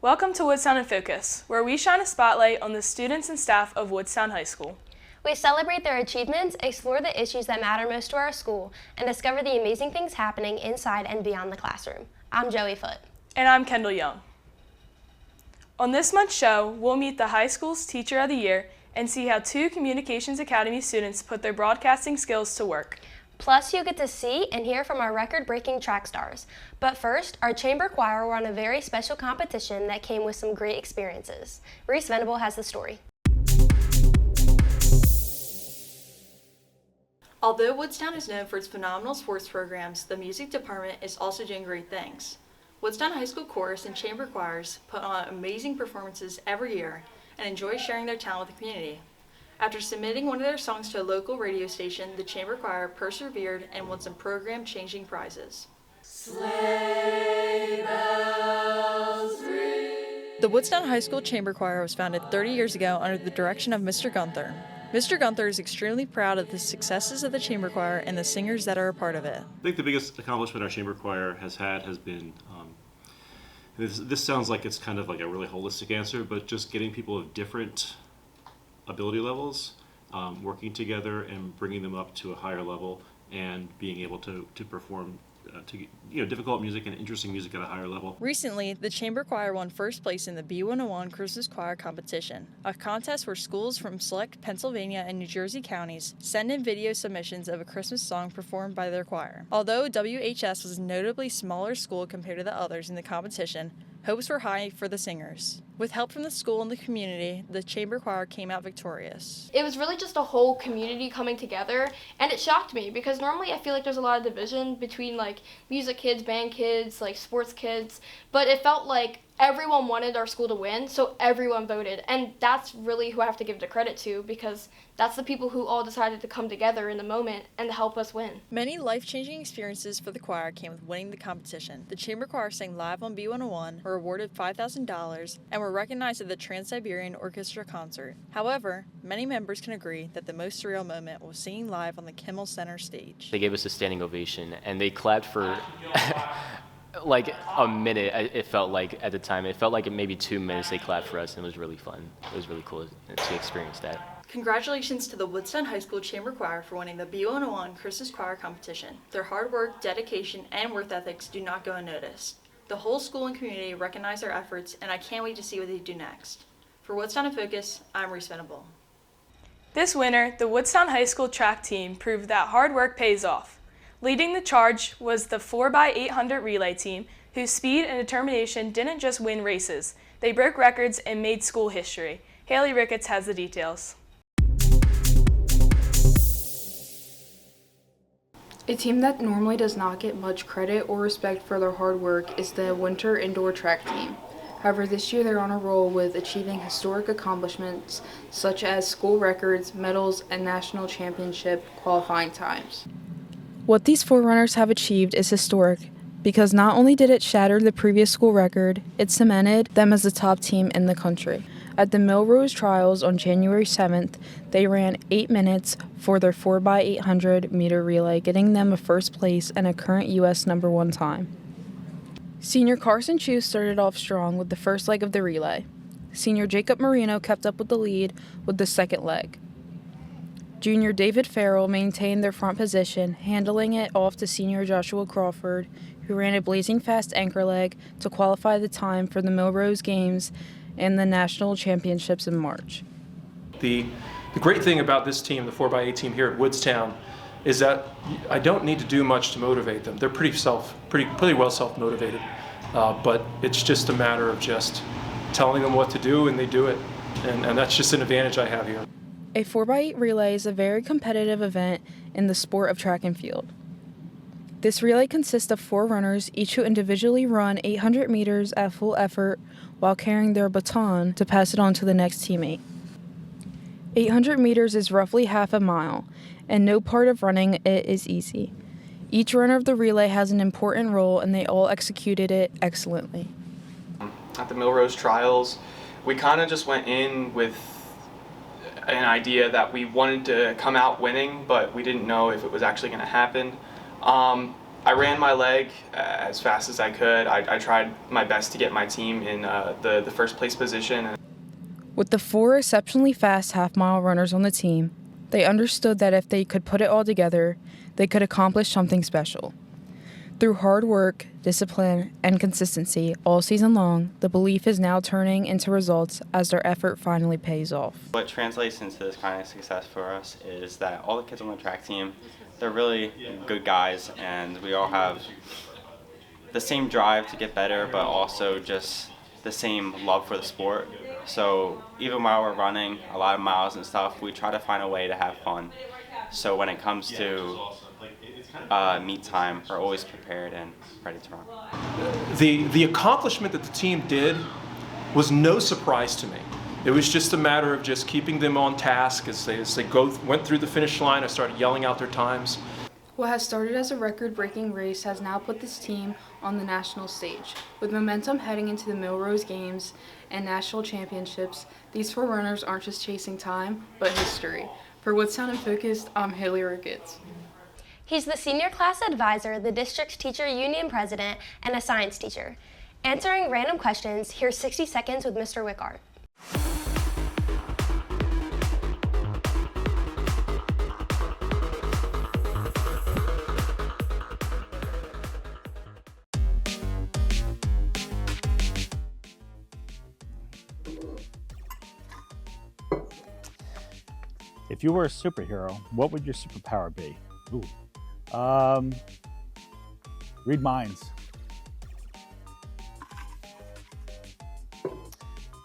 Welcome to Woodstown In Focus, where we shine a spotlight on the students and staff of Woodstown High School. We celebrate their achievements, explore the issues that matter most to our school, and discover the amazing things happening inside and beyond the classroom. I'm Joey Foote. And I'm Kendall Young. On this month's show, we'll meet the high school's Teacher of the Year and see how two Communications Academy students put their broadcasting skills to work. Plus, you'll get to see and hear from our record-breaking track stars. But first, our chamber choir will run a very special competition that came with some great experiences. Reese Venable has the story. Although Woodstown is known for its phenomenal sports programs, the music department is also doing great things. Woodstown High School chorus and chamber choirs put on amazing performances every year and enjoy sharing their talent with the community. After submitting one of their songs to a local radio station, the chamber choir persevered and won some program-changing prizes. Sleigh bells ring. The Woodstown High School Chamber Choir was founded 30 years ago under the direction of Mr. Gunther. Mr. Gunther is extremely proud of the successes of the chamber choir and the singers that are a part of it. I think the biggest accomplishment our chamber choir has been, this sounds like it's kind of like a really holistic answer, but just getting people of different ability levels, working together and bringing them up to a higher level and being able to perform difficult music and interesting music at a higher level. Recently, the chamber choir won first place in the B101 Christmas Choir Competition, a contest where schools from select Pennsylvania and New Jersey counties send in video submissions of a Christmas song performed by their choir. Although WHS was a notably smaller school compared to the others in the competition, hopes were high for the singers. With help from the school and the community, the chamber choir came out victorious. It was really just a whole community coming together, and it shocked me because normally I feel like there's a lot of division between like music kids, band kids, like sports kids, but it felt like everyone wanted our school to win, so everyone voted, and that's really who I have to give the credit to because that's the people who all decided to come together in the moment and to help us win. Many life-changing experiences for the choir came with winning the competition. The chamber choir sang live on B101, were awarded $5,000, and were recognized at the Trans-Siberian Orchestra concert. However, many members can agree that the most surreal moment was singing live on the Kimmel Center stage. They gave us a standing ovation, and they clapped for like a minute. It felt like at the time. It felt like maybe 2 minutes they clapped for us, and it was really fun. It was really cool to experience that. Congratulations to the Woodstown High School Chamber Choir for winning the B101 Christmas Choir Competition. Their hard work, dedication, and work ethics do not go unnoticed. The whole school and community recognize their efforts, and I can't wait to see what they do next. For Woodstown In Focus, I'm Reese Venable. This winter, the Woodstown High School track team proved that hard work pays off. Leading the charge was the 4x800 relay team, whose speed and determination didn't just win races, they broke records and made school history. Haley Ricketts has the details. A team that normally does not get much credit or respect for their hard work is the Winter Indoor Track Team. However, this year they're on a roll with achieving historic accomplishments such as school records, medals, and national championship qualifying times. What these forerunners have achieved is historic because not only did it shatter the previous school record, it cemented them as the top team in the country. At the Melrose Trials on January 7th, they ran 8 minutes for their 4x800 meter relay, getting them a first place and a current U.S. number 1 time. Senior Carson Chu started off strong with the first leg of the relay. Senior Jacob Marino kept up with the lead with the second leg. Junior David Farrell maintained their front position, handling it off to senior Joshua Crawford, who ran a blazing fast anchor leg to qualify the time for the Melrose Games and the national championships in March. The great thing about this team, the 4x8 team here at Woodstown, is that I don't need to do much to motivate them. They're pretty well self-motivated, but it's just a matter of just telling them what to do and they do it, and that's just an advantage I have here. A 4x8 relay is a very competitive event in the sport of track and field. This relay consists of 4 runners, each who individually run 800 meters at full effort while carrying their baton to pass it on to the next teammate. 800 meters is roughly half a mile, and no part of running it is easy. Each runner of the relay has an important role, and they all executed it excellently. At the Melrose Trials, we kind of just went in with an idea that we wanted to come out winning, but we didn't know if it was actually going to happen. I ran my leg as fast as I could. I tried my best to get my team in the first place position. With the 4 exceptionally fast half-mile runners on the team, they understood that if they could put it all together, they could accomplish something special. Through hard work, discipline, and consistency all season long, the belief is now turning into results as their effort finally pays off. What translates into this kind of success for us is that all the kids on the track team, they're really good guys, and we all have the same drive to get better, but also just the same love for the sport. So even while we're running a lot of miles and stuff, we try to find a way to have fun. So when it comes to meet time, we're always prepared and ready to run. The accomplishment that the team did was no surprise to me. It was just a matter of just keeping them on task as they went through the finish line. I started yelling out their times. What has started as a record-breaking race has now put this team on the national stage. With momentum heading into the Millrose Games and national championships, these 4 runners aren't just chasing time, but history. For Woodstown In Focus, I'm Haley Ricketts. He's the senior class advisor, the district's teacher union president, and a science teacher. Answering random questions, here's 60 Seconds with Mr. Wichart. If you were a superhero, what would your superpower be? Ooh. Read minds.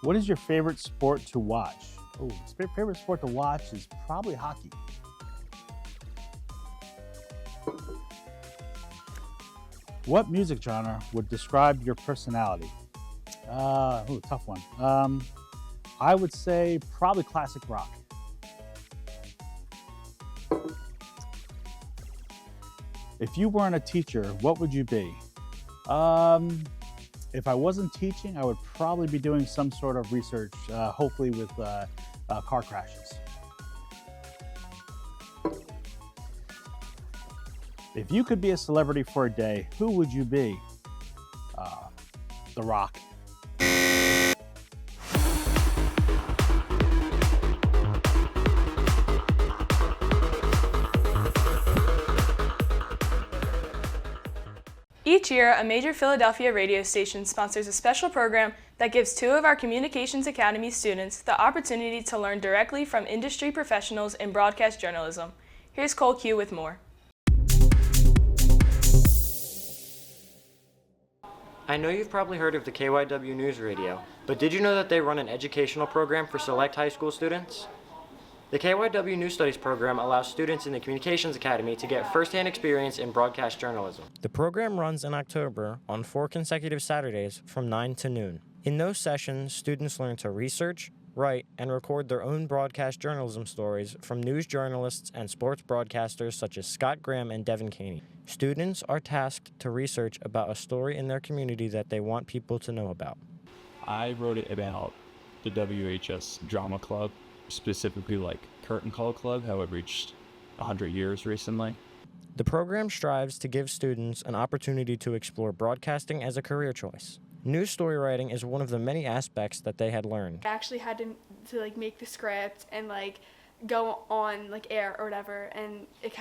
What is your favorite sport to watch? Oh, favorite sport to watch is probably hockey. What music genre would describe your personality? Tough one. I would say probably classic rock. If you weren't a teacher, what would you be? If I wasn't teaching, I would probably be doing some sort of research, hopefully with car crashes. If you could be a celebrity for a day, who would you be? The Rock. Each year, a major Philadelphia radio station sponsors a special program that gives 2 of our Communications Academy students the opportunity to learn directly from industry professionals in broadcast journalism. Here's Cole Q with more. I know you've probably heard of the KYW News Radio, but did you know that they run an educational program for select high school students? The KYW News Studies program allows students in the Communications Academy to get first-hand experience in broadcast journalism. The program runs in October on 4 consecutive Saturdays from 9 to noon. In those sessions, students learn to research, write, and record their own broadcast journalism stories from news journalists and sports broadcasters such as Scott Graham and Devin Caney. Students are tasked to research about a story in their community that they want people to know about. I wrote it about the WHS Drama Club, specifically like Curtain Call Club, how it reached 100 years recently. The program strives to give students an opportunity to explore broadcasting as a career choice. News story writing is one of the many aspects that they had learned. I actually had to like make the script and like go on like air or whatever, and it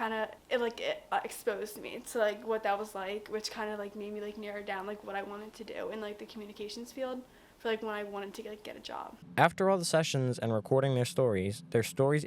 exposed me to like what that was like, which kind of like made me like narrow down like what I wanted to do in like the communications field for like when I wanted to like get a job. After all the sessions and recording their stories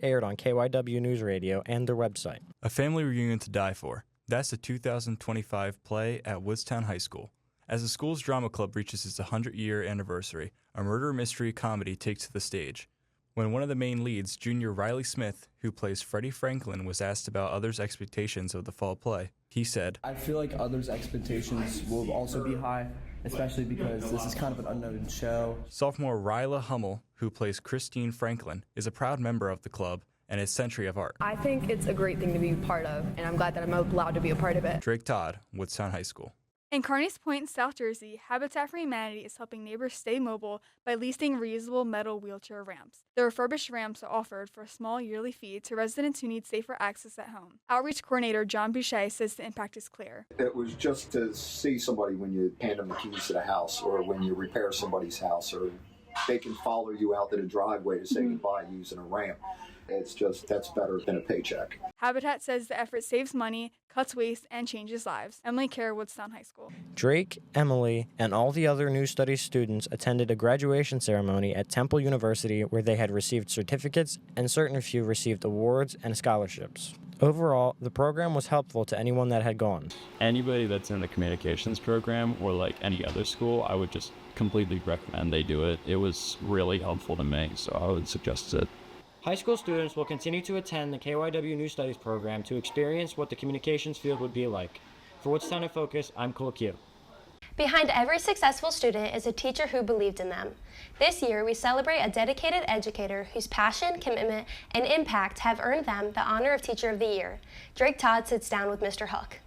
aired on KYW News Radio and their website. A Family Reunion to Die For. That's the 2025 play at Woodstown High School. As the school's drama club reaches its 100-year anniversary, a murder mystery comedy takes to the stage. When one of the main leads, junior Riley Smith, who plays Freddie Franklin, was asked about others' expectations of the fall play, he said, I feel like others' expectations will also be high, especially because this is kind of an unknown show. Sophomore Ryla Hummel, who plays Christine Franklin, is a proud member of the club and its Century of Art. I think it's a great thing to be part of, and I'm glad that I'm allowed to be a part of it. Drake Todd, Woodstown High School. In Carneys Point, South Jersey, Habitat for Humanity is helping neighbors stay mobile by leasing reusable metal wheelchair ramps. The refurbished ramps are offered for a small yearly fee to residents who need safer access at home. Outreach Coordinator John Boucher says the impact is clear. It was just to see somebody when you hand them the keys to the house, or when you repair somebody's house, or they can follow you out to the driveway to say goodbye using a ramp. It's just, that's better than a paycheck. Habitat says the effort saves money, cuts waste, and changes lives. Emily Kerr, Woodstown High School. Drake, Emily, and all the other New Studies students attended a graduation ceremony at Temple University where they had received certificates and certain few received awards and scholarships. Overall, the program was helpful to anyone that had gone. Anybody that's in the communications program or like any other school, I would just completely recommend they do it. It was really helpful to me, so I would suggest it. High school students will continue to attend the KYW New Studies program to experience what the communications field would be like. For Woodstown In Focus, I'm Cole Q. Behind every successful student is a teacher who believed in them. This year, we celebrate a dedicated educator whose passion, commitment, and impact have earned them the honor of Teacher of the Year. Drake Todd sits down with Mr. Huck.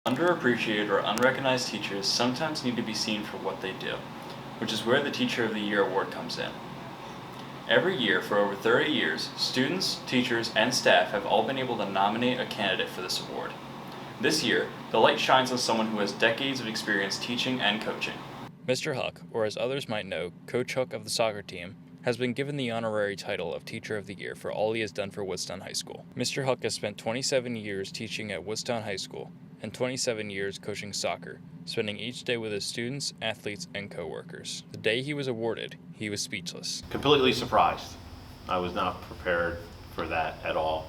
Underappreciated or unrecognized teachers sometimes need to be seen for what they do, which is where the Teacher of the Year award comes in. Every year for over 30 years, students, teachers, and staff have all been able to nominate a candidate for this award. This year, the light shines on someone who has decades of experience teaching and coaching. Mr. Huck, or as others might know, Coach Huck of the soccer team, has been given the honorary title of Teacher of the Year for all he has done for Woodstown High School. Mr. Huck has spent 27 years teaching at Woodstown High School and 27 years coaching soccer, spending each day with his students, athletes, and co-workers. The day he was awarded, he was speechless. Completely surprised. I was not prepared for that at all.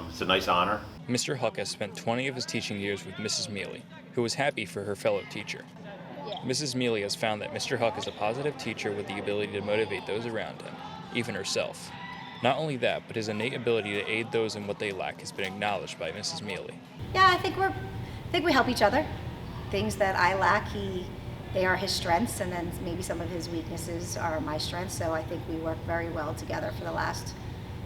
It's a nice honor. Mr. Huck has spent 20 of his teaching years with Mrs. Mealy, who was happy for her fellow teacher. Mrs. Mealy has found that Mr. Huck is a positive teacher with the ability to motivate those around him, even herself. Not only that, but his innate ability to aid those in what they lack has been acknowledged by Mrs. Mealy. Yeah, I think we help each other. Things that I lack, they are his strengths, and then maybe some of his weaknesses are my strengths. So I think we work very well together for the last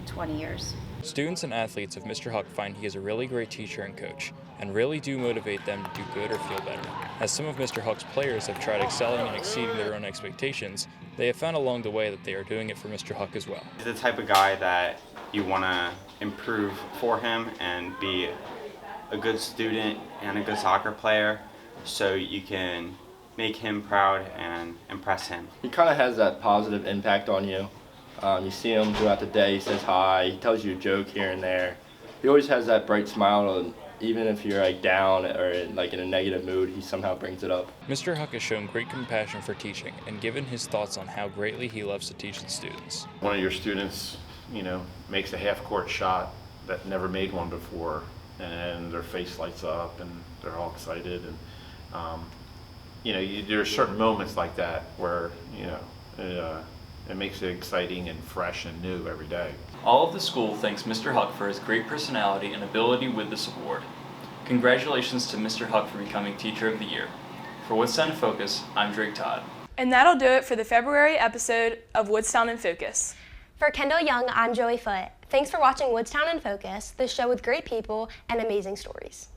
20 years. Students and athletes of Mr. Huck find he is a really great teacher and coach, and really do motivate them to do good or feel better. As some of Mr. Huck's players have tried excelling and exceeding their own expectations, they have found along the way that they are doing it for Mr. Huck as well. He's the type of guy that you want to improve for him and be a good student and a good soccer player, so you can make him proud and impress him. He kind of has that positive impact on you. You see him throughout the day, he says hi, he tells you a joke here and there. He always has that bright smile, and even if you're like down or in a negative mood, he somehow brings it up. Mr. Huck has shown great compassion for teaching and given his thoughts on how greatly he loves to teach the students. One of your students, makes a half-court shot that never made one before, and their face lights up and they're all excited, and there are certain moments like that where it makes it exciting and fresh and new every day. All of the school thanks Mr. Huck for his great personality and ability with this award. Congratulations to Mr. Huck for becoming Teacher of the Year. For Woodstown In Focus, I'm Drake Todd. And that'll do it for the February episode of Woodstown In Focus. For Kendall Young, I'm Joey Foote. Thanks for watching Woodstown In Focus, the show with great people and amazing stories.